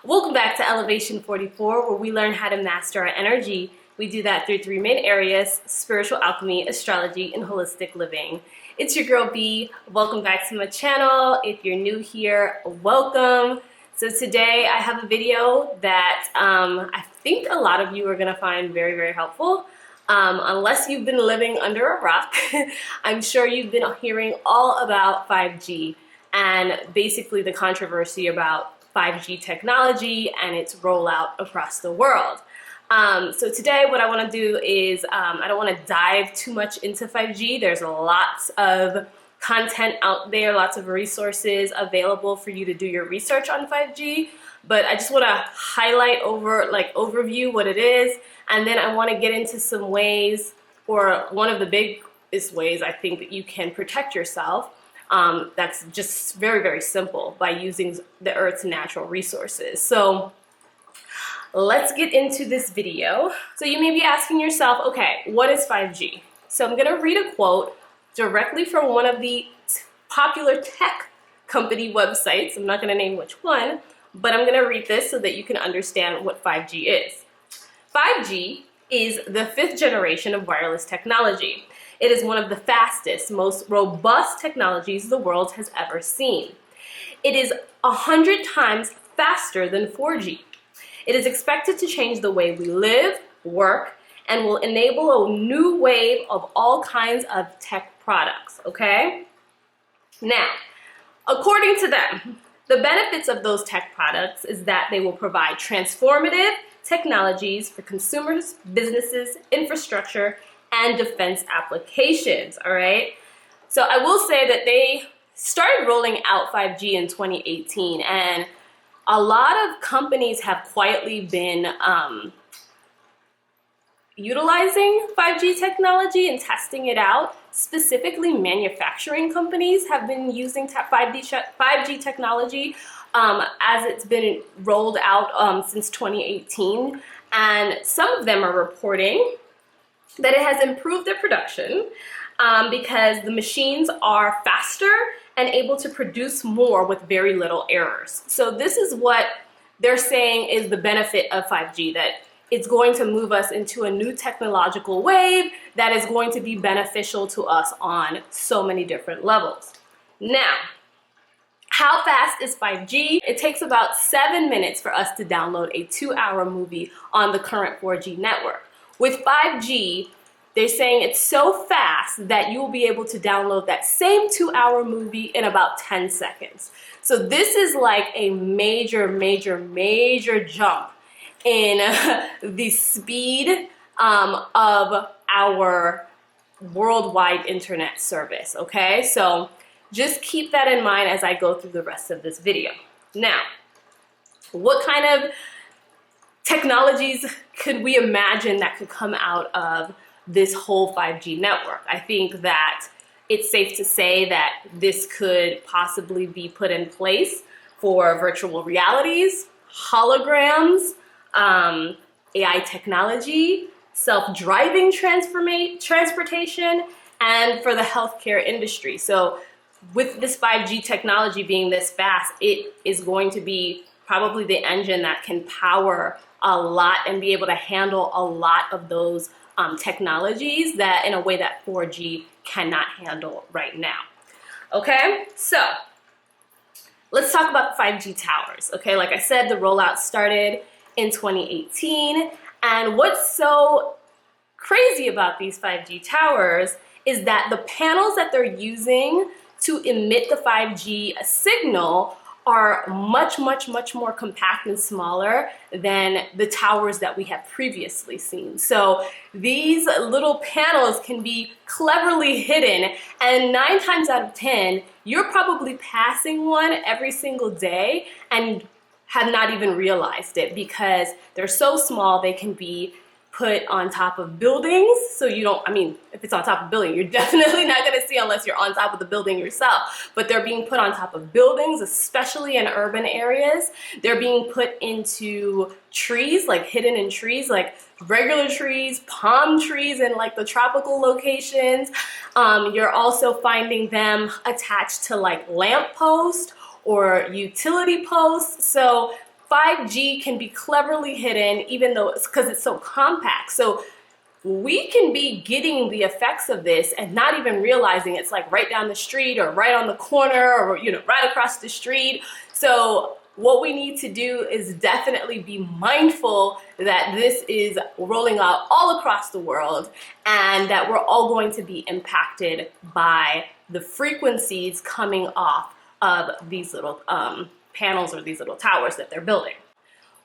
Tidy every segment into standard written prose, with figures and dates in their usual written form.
Welcome back to Elevation 44, where we learn how to master our energy. We do that through three main areas: spiritual alchemy, astrology, and holistic living. It's your girl B. Welcome back to my channel. If you're new here, welcome. So today I have a video that I think a lot of you are gonna find very, very helpful. Unless you've been living under a rock, I'm sure you've been hearing all about 5G and basically the controversy about 5G technology and its rollout across the world. So today what I want to do is, I don't want to dive too much into 5G. There's lots of content out there, lots of resources available for you to do your research on 5G, but I just want to highlight overview what it is, and then I want to get into some ways, or one of the biggest ways I think that you can protect yourself. That's just very, very simple by using the Earth's natural resources. So let's get into this video. So you may be asking yourself, okay, what is 5G? So I'm gonna read a quote directly from one of the popular tech company websites. I'm not gonna name which one, but I'm gonna read this so that you can understand what 5G is. 5G is the 5th generation of wireless technology. It is one of the fastest, most robust technologies the world has ever seen. It is 100 times faster than 4G. It is expected to change the way we live, work, and will enable a new wave of all kinds of tech products, okay? Now, according to them, the benefits of those tech products is that they will provide transformative technologies for consumers, businesses, infrastructure, and defense applications, all right? So I will say that they started rolling out 5G in 2018, and a lot of companies have quietly been utilizing 5G technology and testing it out. Specifically, manufacturing companies have been using 5G technology as it's been rolled out since 2018, and some of them are reporting that it has improved their production because the machines are faster and able to produce more with very little errors. So this is what they're saying is the benefit of 5G, that it's going to move us into a new technological wave that is going to be beneficial to us on so many different levels. Now, how fast is 5G? It takes about 7 minutes for us to download a 2-hour movie on the current 4G network. With 5G, they're saying it's so fast that you'll be able to download that same 2-hour movie in about 10 seconds. So this is like a major, major, major jump in the speed of our worldwide internet service, okay? So just keep that in mind as I go through the rest of this video. Now, what kind of technologies could we imagine that could come out of this whole 5G network? I think that it's safe to say that this could possibly be put in place for virtual realities, holograms, AI technology, self-driving transportation, and for the healthcare industry. So with this 5G technology being this fast, it is going to be probably the engine that can power a lot and be able to handle a lot of those technologies that in a way that 4G cannot handle right now. Okay, so let's talk about the 5G towers. Okay, like I said, the rollout started in 2018, and what's so crazy about these 5G towers is that the panels that they're using to emit the 5G signal are much, much, much more compact and smaller than the towers that we have previously seen. So these little panels can be cleverly hidden, and 9 times out of 10, you're probably passing one every single day and have not even realized it because they're so small. They can be put on top of buildings, so you don't, if it's on top of a building, you're definitely not gonna see unless you're on top of the building yourself, but they're being put on top of buildings, especially in urban areas. They're being put into trees, like hidden in trees, like regular trees, palm trees in like the tropical locations. You're also finding them attached to like lamp posts or utility posts. So 5G can be cleverly hidden, even though because it's so compact. So we can be getting the effects of this and not even realizing it's like right down the street or right on the corner or, you know, right across the street. So what we need to do is definitely be mindful that this is rolling out all across the world and that we're all going to be impacted by the frequencies coming off of these little panels or these little towers that they're building.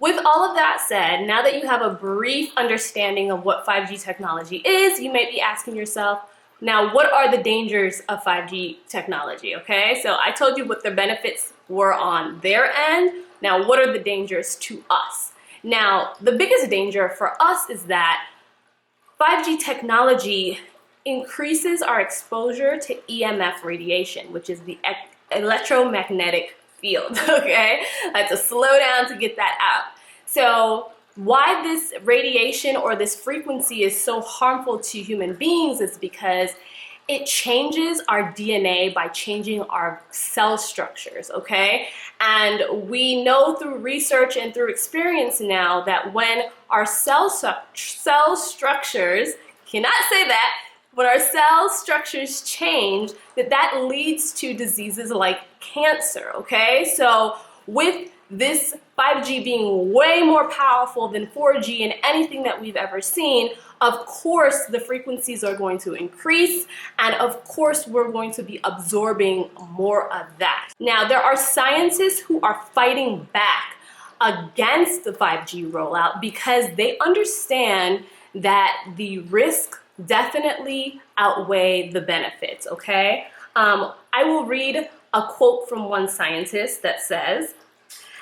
With all of that said, now that you have a brief understanding of what 5G technology is, you may be asking yourself, now what are the dangers of 5G technology, okay? So I told you what the benefits were on their end. Now what are the dangers to us? Now the biggest danger for us is that 5G technology increases our exposure to EMF radiation, which is the electromagnetic field, okay? I had to slow down to get that out. So why this radiation or this frequency is so harmful to human beings is because it changes our DNA by changing our cell structures, okay? And we know through research and through experience now that when our cell structures, cannot say that, when our cell structures change, that leads to diseases like cancer, okay? So with this 5G being way more powerful than 4G and anything that we've ever seen, of course the frequencies are going to increase, and of course we're going to be absorbing more of that. Now there are scientists who are fighting back against the 5G rollout because they understand that the risk definitely outweigh the benefits, okay? I will read a quote from one scientist that says,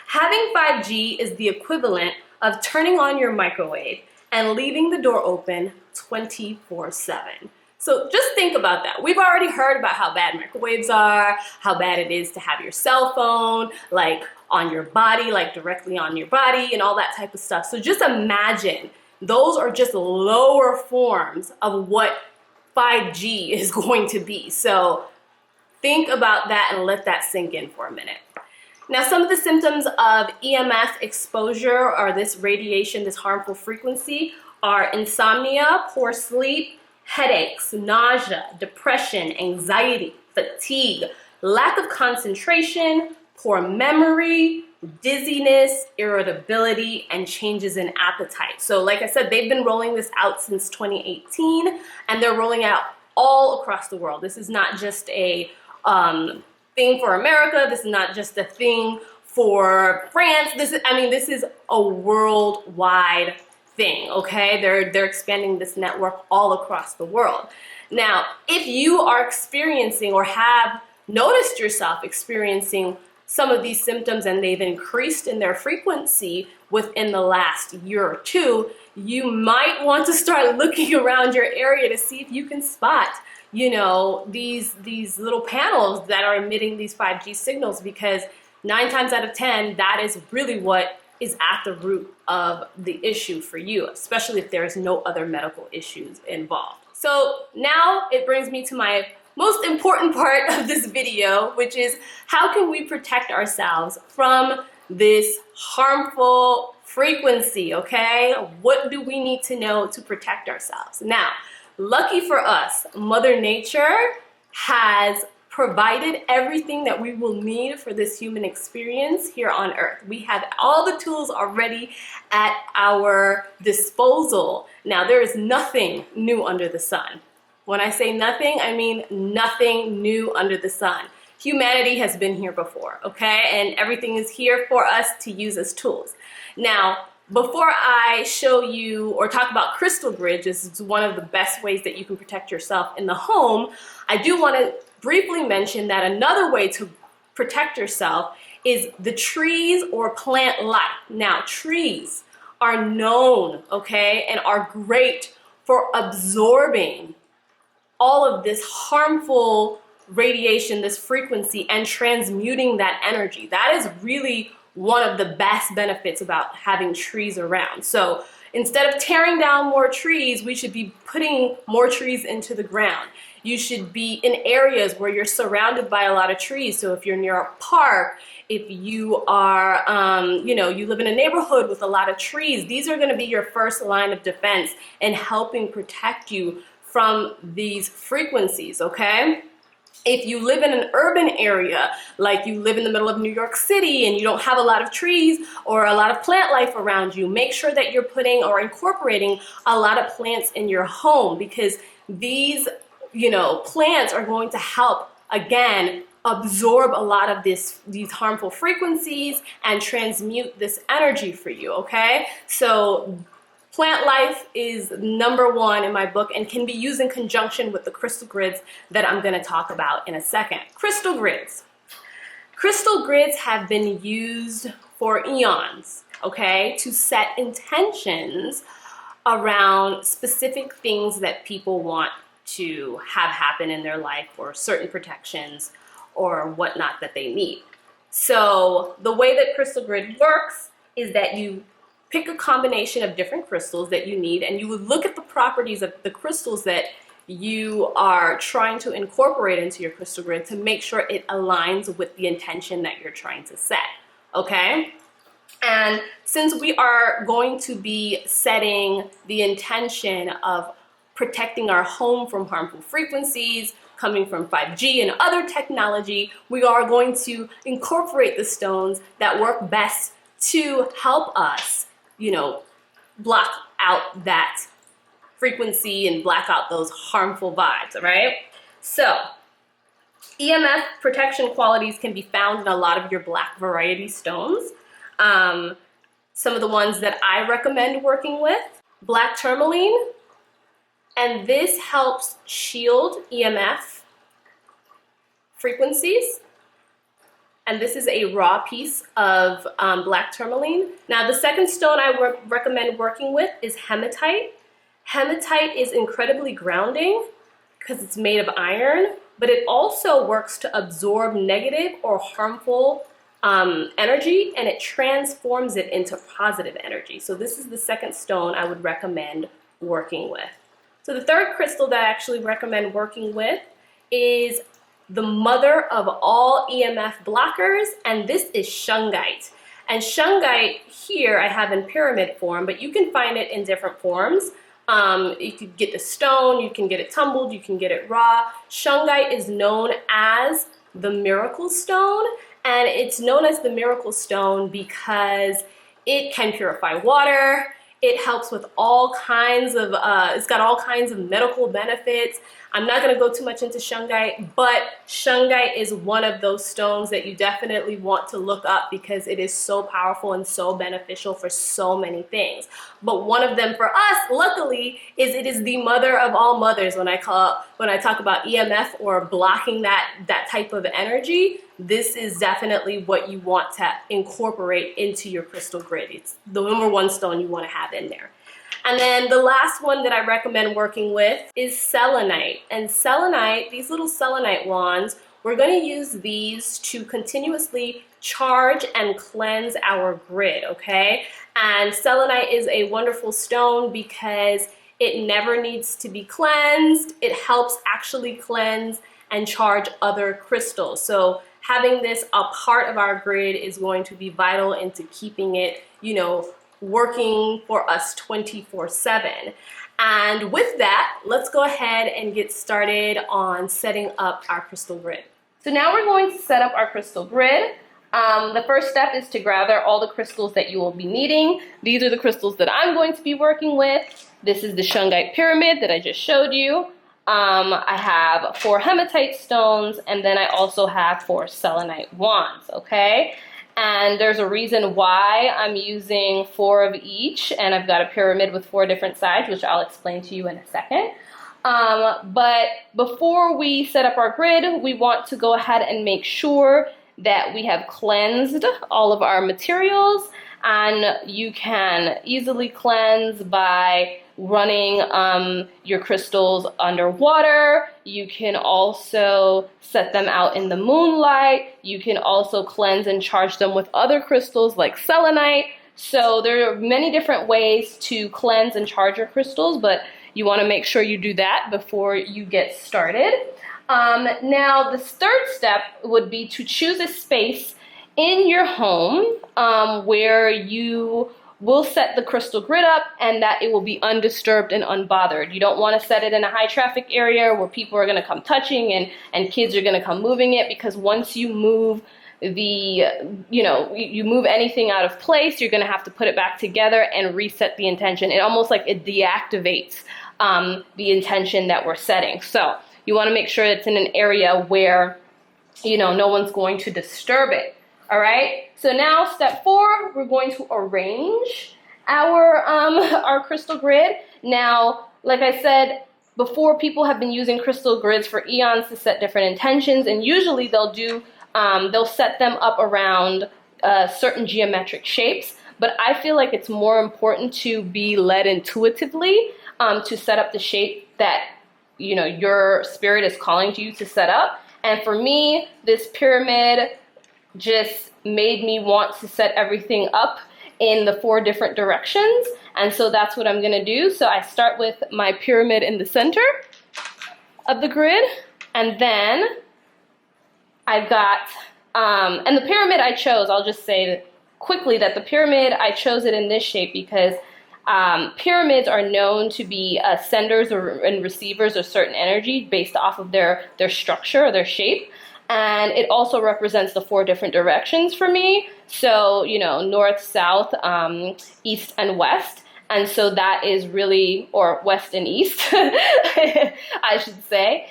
"Having 5G is the equivalent of turning on your microwave and leaving the door open 24/7. So just think about that. We've already heard about how bad microwaves are, how bad it is to have your cell phone like on your body, like directly on your body and all that type of stuff. So just imagine those are just lower forms of what 5G is going to be. So think about that and let that sink in for a minute. Now, some of the symptoms of EMF exposure or this radiation, this harmful frequency, are insomnia, poor sleep, headaches, nausea, depression, anxiety, fatigue, lack of concentration, poor memory, dizziness, irritability, and changes in appetite. So like I said, they've been rolling this out since 2018, and they're rolling out all across the world. This is not just a thing for America. This is not just a thing for France. This is a worldwide thing, okay? They're expanding this network all across the world. Now, if you are experiencing or have noticed yourself experiencing some of these symptoms and they've increased in their frequency within the last year or two, you might want to start looking around your area to see if you can spot, you know, these little panels that are emitting these 5G signals, because 9 times out of 10, that is really what is at the root of the issue for you, especially if there is no other medical issues involved. So now it brings me to my most important part of this video, which is how can we protect ourselves from this harmful frequency, okay? What do we need to know to protect ourselves? Now, lucky for us, Mother Nature has provided everything that we will need for this human experience here on Earth. We have all the tools already at our disposal. Now, there is nothing new under the sun. When I say nothing, I mean nothing new under the sun. Humanity has been here before, okay? And everything is here for us to use as tools. Now, before I show you or talk about crystal grid, this is one of the best ways that you can protect yourself in the home, I do want to briefly mention that another way to protect yourself is the trees or plant life. Now, trees are known, okay, and are great for absorbing all of this harmful radiation, this frequency, and transmuting that energy. That is really one of the best benefits about having trees around. So instead of tearing down more trees, we should be putting more trees into the ground. You should be in areas where you're surrounded by a lot of trees. So if you're near a park, if you are, you live in a neighborhood with a lot of trees, these are going to be your first line of defense in helping protect you from these frequencies, okay? If you live in an urban area, like you live in the middle of New York City and you don't have a lot of trees or a lot of plant life around you, make sure that you're putting or incorporating a lot of plants in your home, because these, plants are going to help, again, absorb a lot of these harmful frequencies and transmute this energy for you, okay? So plant life is number one in my book and can be used in conjunction with the crystal grids that I'm going to talk about in a second. Crystal grids. Crystal grids have been used for eons, okay, to set intentions around specific things that people want to have happen in their life, or certain protections or whatnot that they need. So the way that crystal grid works is that you pick a combination of different crystals that you need, and you would look at the properties of the crystals that you are trying to incorporate into your crystal grid to make sure it aligns with the intention that you're trying to set, okay? And since we are going to be setting the intention of protecting our home from harmful frequencies coming from 5G and other technology, we are going to incorporate the stones that work best to help us block out that frequency and black out those harmful vibes, all right? So, EMF protection qualities can be found in a lot of your black variety stones. Some of the ones that I recommend working with, black tourmaline, and this helps shield EMF frequencies. And this is a raw piece of black tourmaline. Now, the second stone I recommend working with is hematite. Hematite is incredibly grounding because it's made of iron, but it also works to absorb negative or harmful energy, and it transforms it into positive energy. So this is the second stone I would recommend working with. So the third crystal that I actually recommend working with is the mother of all EMF blockers, and this is shungite. And shungite here I have in pyramid form, but you can find it in different forms. You could get the stone, you can get it tumbled, you can get it raw. Shungite is known as the miracle stone, and it's known as the miracle stone because it can purify water. It helps with all kinds of, it's got all kinds of medical benefits. I'm not gonna go too much into shungite, but shungite is one of those stones that you definitely want to look up because it is so powerful and so beneficial for so many things. But one of them for us, luckily, is it is the mother of all mothers. When I talk about EMF or blocking that type of energy, this is definitely what you want to incorporate into your crystal grid. It's the number one stone you want to have in there. And then the last one that I recommend working with is selenite. And selenite, these little selenite wands, we're going to use these to continuously charge and cleanse our grid, okay? And selenite is a wonderful stone because it never needs to be cleansed. It helps actually cleanse and charge other crystals. So having this a part of our grid is going to be vital into keeping it, working for us 24/7. And with that, let's go ahead and get started on setting up our crystal grid. So now we're going to set up our crystal grid. The first step is to gather all the crystals that you will be needing. These are the crystals that I'm going to be working with. This is the shungite pyramid that I just showed you. I have 4 hematite stones, and then I also have 4 selenite wands, okay? And there's a reason why I'm using 4 of each, and I've got a pyramid with 4 different sides, which I'll explain to you in a second. But before we set up our grid, we want to go ahead and make sure that we have cleansed all of our materials, and you can easily cleanse by running your crystals underwater. You can also set them out in the moonlight. You can also cleanse and charge them with other crystals like selenite. So there are many different ways to cleanse and charge your crystals, but you want to make sure you do that before you get started. Now, the third step would be to choose a space in your home where you will set the crystal grid up and that it will be undisturbed and unbothered. You don't want to set it in a high traffic area where people are going to come touching and kids are going to come moving it, because once you move you move anything out of place, you're going to have to put it back together and reset the intention. It almost like it deactivates the intention that we're setting. So you want to make sure it's in an area where, no one's going to disturb it. All right. So now step 4, we're going to arrange our crystal grid. Now, like I said before, people have been using crystal grids for eons to set different intentions, and usually they'll set them up around certain geometric shapes. But I feel like it's more important to be led intuitively to set up the shape that your spirit is calling to you to set up. And for me, this pyramid just made me want to set everything up in the 4 different directions. And so that's what I'm going to do. So I start with my pyramid in the center of the grid, and then I've got, and the pyramid I chose, I'll just say quickly that the pyramid, I chose it in this shape because pyramids are known to be senders and receivers of certain energy based off of their structure or their shape. And it also represents the 4 different directions for me. So, north, south, east, and west. And so that is really, or west and east, I should say,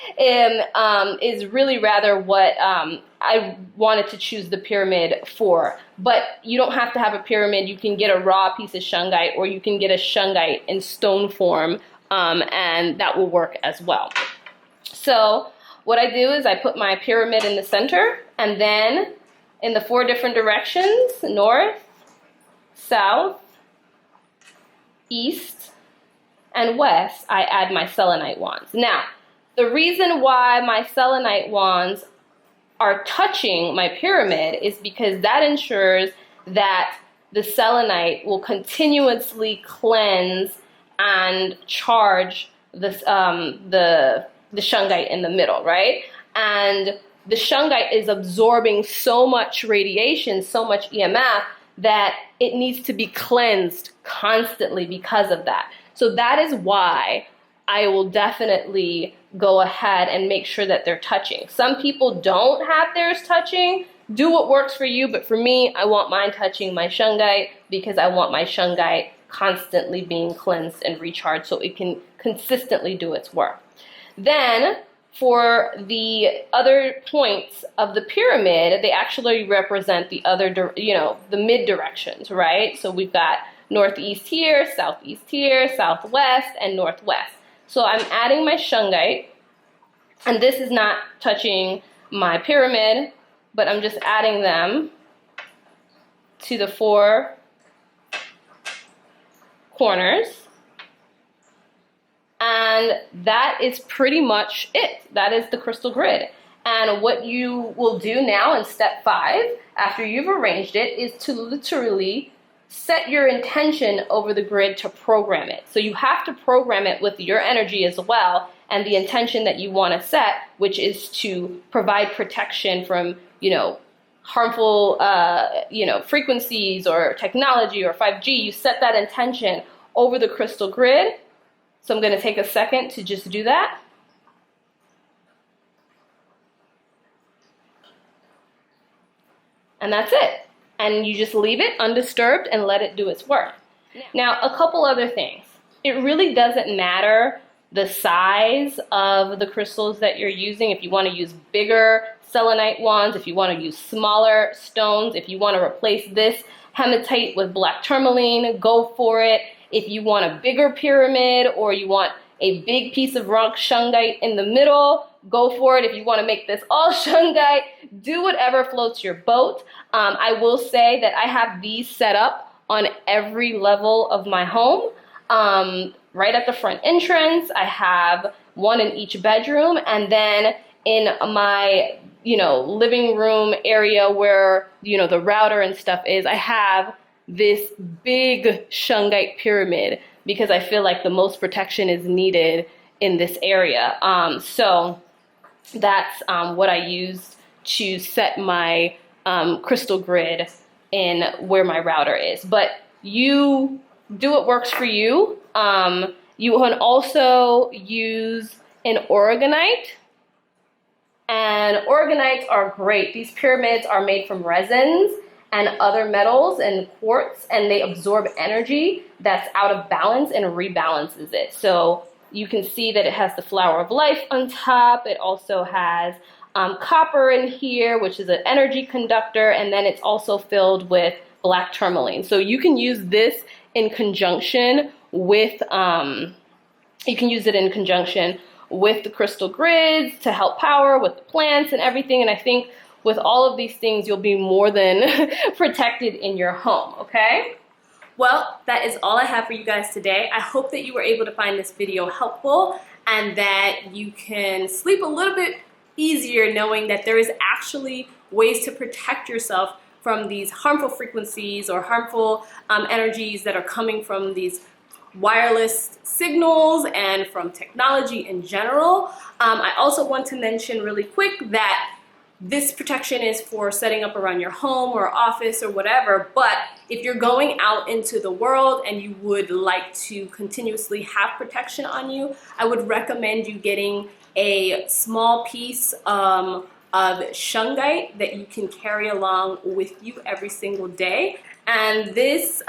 is really rather what I wanted to choose the pyramid for. But you don't have to have a pyramid. You can get a raw piece of shungite, or you can get a shungite in stone form, and that will work as well. So what I do is I put my pyramid in the center, and then in the 4 different directions, north, south, east, and west, I add my selenite wands. Now, the reason why my selenite wands are touching my pyramid is because that ensures that the selenite will continuously cleanse and charge the shungite in the middle, right? And the shungite is absorbing so much radiation, so much EMF, that it needs to be cleansed constantly because of that. So that is why I will definitely go ahead and make sure that they're touching. Some people don't have theirs touching. Do what works for you, but for me, I want mine touching my shungite because I want my shungite constantly being cleansed and recharged so it can consistently do its work. Then, for the other points of the pyramid, they actually represent the other, the mid directions, right? So we've got northeast here, southeast here, southwest, and northwest. So I'm adding my shungite, and this is not touching my pyramid, but I'm just adding them to the 4 corners. And that is pretty much it. That is the crystal grid. And what you will do now in step 5, after you've arranged it, is to literally set your intention over the grid to program it. So you have to program it with your energy as well, and the intention that you want to set, which is to provide protection from, harmful, frequencies or technology or 5G. You set that intention over the crystal grid. So I'm going to take a second to just do that. And that's it. And you just leave it undisturbed and let it do its work. Now, a couple other things. It really doesn't matter the size of the crystals that you're using. If you want to use bigger selenite wands, if you want to use smaller stones, if you want to replace this hematite with black tourmaline, go for it. If you want a bigger pyramid or you want a big piece of rock shungite in the middle, go for it. If you want to make this all shungite, do whatever floats your boat. I will say that I have these set up on every level of my home. Right at the front entrance, I have one in each bedroom, and then in my living room area where the router and stuff is, I have this big shungite pyramid because I feel like the most protection is needed in this area. So that's what I use to set my crystal grid in where my router is. But you do what works for you. You can also use an oragonite. And orgonites are great. These pyramids are made from resins and other metals and quartz, and they absorb energy that's out of balance and rebalances it. So you can see that it has the flower of life on top. It also has copper in here, which is an energy conductor, and then it's also filled with black tourmaline. So you can use this in conjunction with, with the crystal grids to help power with the plants and everything. And I think with all of these things, you'll be more than protected in your home, okay? Well, that is all I have for you guys today. I hope that you were able to find this video helpful and that you can sleep a little bit easier knowing that there is actually ways to protect yourself from these harmful frequencies or harmful energies that are coming from these wireless signals and from technology in general. I also want to mention really quick that this protection is for setting up around your home or office or whatever, but if you're going out into the world and you would like to continuously have protection on you, I would recommend you getting a small piece of shungite that you can carry along with you every single day. And this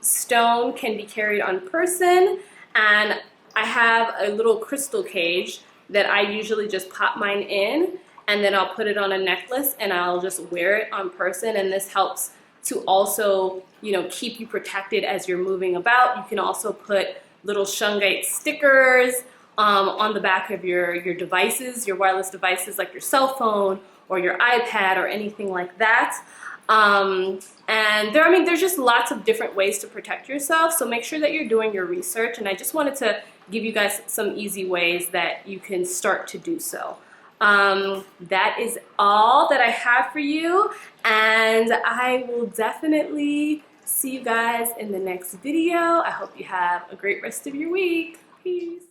stone can be carried on person, and I have a little crystal cage that I usually just pop mine in, and then I'll put it on a necklace and I'll just wear it on person, and this helps to also, you know, keep you protected as you're moving about. You can also put little shungite stickers on the back of your devices, your wireless devices like your cell phone or your iPad or anything like that. And there's just lots of different ways to protect yourself, so make sure that you're doing your research, and I just wanted to give you guys some easy ways that you can start to do so. That is all that I have for you, and I will definitely see you guys in the next video. I hope you have a great rest of your week. Peace.